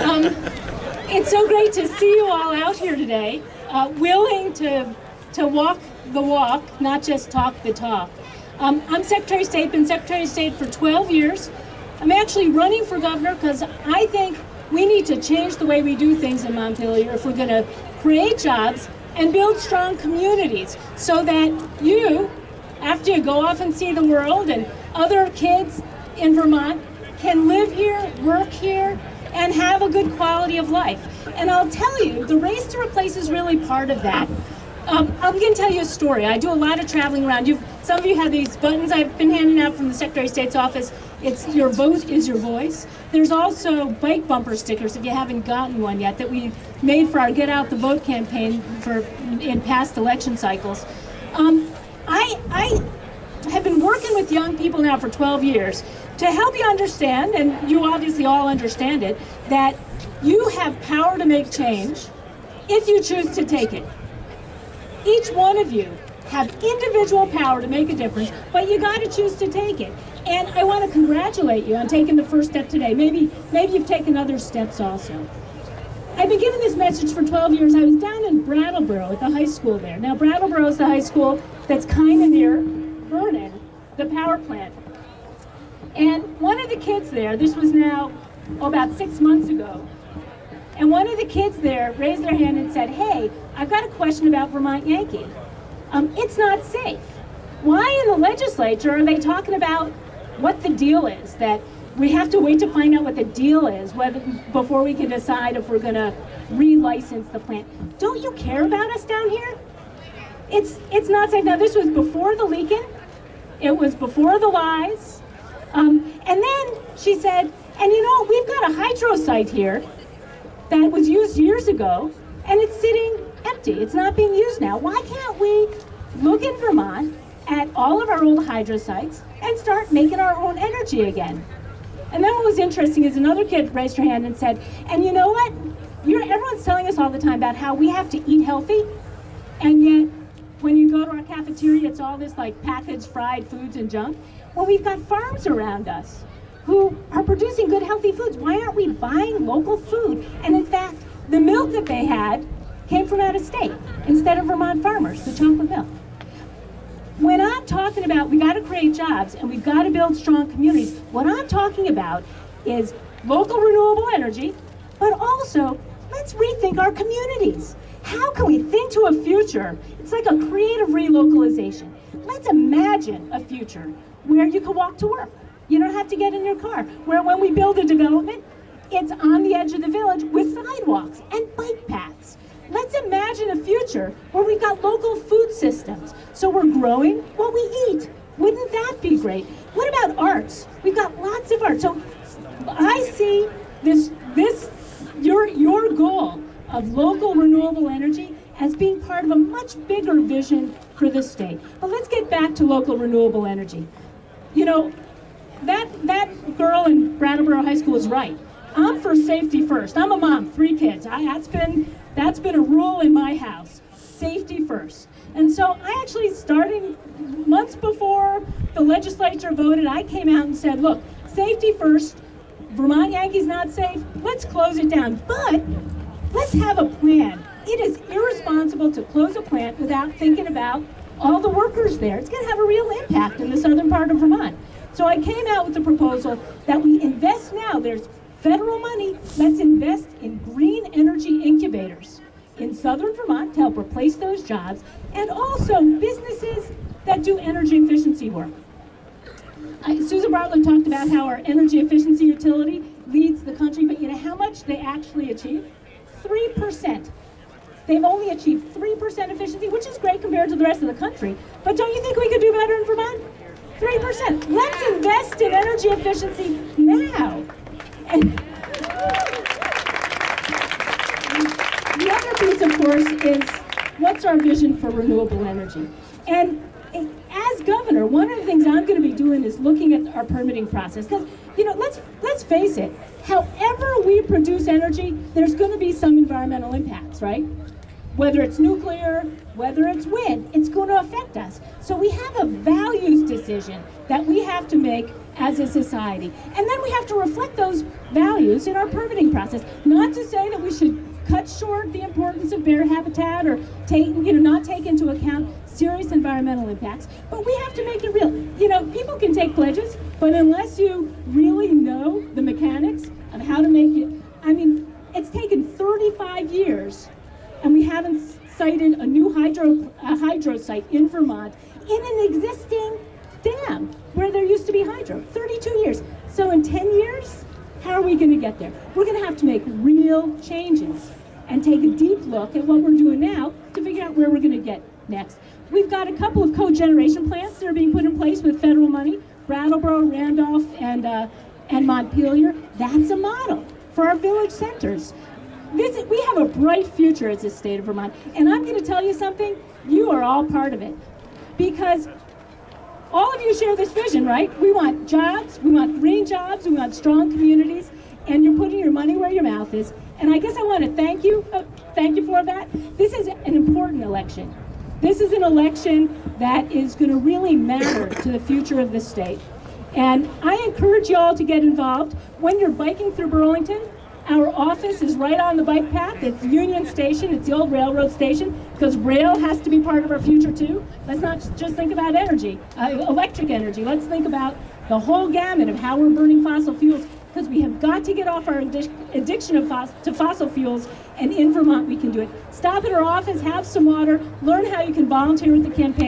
It's so great to see you all out here today, willing to walk the walk, not just talk the talk. I'm Secretary of State, been Secretary of State for 12 years. I'm actually running for governor because I think we need to change the way we do things in Montpelier if we're going to create jobs and build strong communities so that you, after you go off and see the world, and other kids in Vermont can live here, work here, and have a good quality of life. And I'll tell you, the Race to Replace is really part of that. I'm going to tell you a story. I do a lot of traveling around. Some of you have these buttons I've been handing out from the Secretary of State's office. It's "Your vote is your voice." There's also bike bumper stickers, if you haven't gotten one yet, that we made for our Get Out the Vote campaign in past election cycles. I have been working with young people now for 12 years to help you understand, and you obviously all understand it, that you have power to make change if you choose to take it. Each one of you have individual power to make a difference, but you got to choose to take it. And I want to congratulate you on taking the first step today. Maybe you've taken other steps also. I've been giving this message for 12 years. I was down in Brattleboro at the high school there. Now, Brattleboro is the high school that's kind of near Vernon, the power plant. And one of the kids there, this was now about 6 months ago, and one of the kids there raised their hand and said, "Hey, I've got a question about Vermont Yankee. It's not safe. Why in the legislature are they talking about what the deal is, that we have to wait to find out what the deal is before we can decide if we're going to relicense the plant? Don't you care about us down here? It's not safe." Now, this was before the leaking. It was before the lies. And then she said, "And you know, we've got a hydro site here that was used years ago, and it's sitting empty. It's not being used now. Why can't we look in Vermont at all of our old hydro sites and start making our own energy again?" And then what was interesting is another kid raised her hand and said, "And you know what? Everyone's telling us all the time about how we have to eat healthy, and yet when you go to our cafeteria, it's all this like packaged fried foods and junk. Well, we've got farms around us who are producing good, healthy foods. Why aren't we buying local food?" And in fact, the milk that they had came from out of state instead of Vermont farmers, the chocolate milk. When I'm talking about we got to create jobs and we've got to build strong communities, what I'm talking about is local renewable energy, but also let's rethink our communities. How can we think to a future? It's like a creative relocalization. Let's imagine a future where you can walk to work. You don't have to get in your car. Where when we build a development, it's on the edge of the village with sidewalks and bike paths. Let's imagine a future where we've got local food systems, so we're growing what we eat. Wouldn't that be great? What about arts? We've got lots of art. So I see your goal of local renewable energy as being part of a much bigger vision for the state. But let's get back to local renewable energy. You know, that girl in Brattleboro High School was right. I'm for safety first. I'm a mom, 3 kids. That's been a rule in my house. Safety first. And so I actually, starting months before the legislature voted, I came out and said, look, safety first. Vermont Yankee's not safe. Let's close it down. But let's have a plan. It is irresponsible to close a plant without thinking about all the workers there. It's going to have a real impact in the southern part of Vermont. So I came out with the proposal that we invest now. There's federal money. Let's invest in green energy incubators in southern Vermont to help replace those jobs, and also businesses that do energy efficiency work. Susan Bartlett talked about how our energy efficiency utility leads the country, but you know how much they actually achieve? 3%. They've only achieved 3% efficiency, which is great compared to the rest of the country. But don't you think we could do better in Vermont? 3%. Let's invest in energy efficiency now. And the other piece, of course, is what's our vision for renewable energy? And as governor, one of the things I'm going to be doing is looking at our permitting process. Because, you know, let's face it, however we produce energy, there's going to be some environmental impacts, right? Whether it's nuclear, whether it's wind, it's going to affect us. So we have a values decision that we have to make as a society. And then we have to reflect those values in our permitting process. Not to say that we should cut short the importance of bear habitat or not take into account serious environmental impacts, but we have to make it real. People can take pledges, but unless you really know the mechanics of how to make it, it's taken 35 years and we haven't sited a new hydro site in Vermont in an existing dam where there used to be hydro. 32 years. So in 10 years, how are we going to get there? We're going to have to make real changes and take a deep look at what we're doing now to figure out where we're going to get next. We've got a couple of cogeneration plants that are being put in place with federal money, Brattleboro, Randolph, and Montpelier. That's a model for our village centers. We have a bright future as a state of Vermont, and I'm going to tell you something, you are all part of it. Because all of you share this vision, right? We want jobs, we want green jobs, we want strong communities, and you're putting your money where your mouth is. And I guess I want to thank you for that. This is an important election. This is an election that is going to really matter to the future of this state. And I encourage you all to get involved. When you're biking through Burlington, our office is right on the bike path. It's Union Station. It's the old railroad station, because rail has to be part of our future too. Let's not just think about energy, electric energy. Let's think about the whole gamut of how we're burning fossil fuels, because we have got to get off our addiction to fossil fuels, and in Vermont we can do it. Stop at our office, have some water, learn how you can volunteer with the campaign.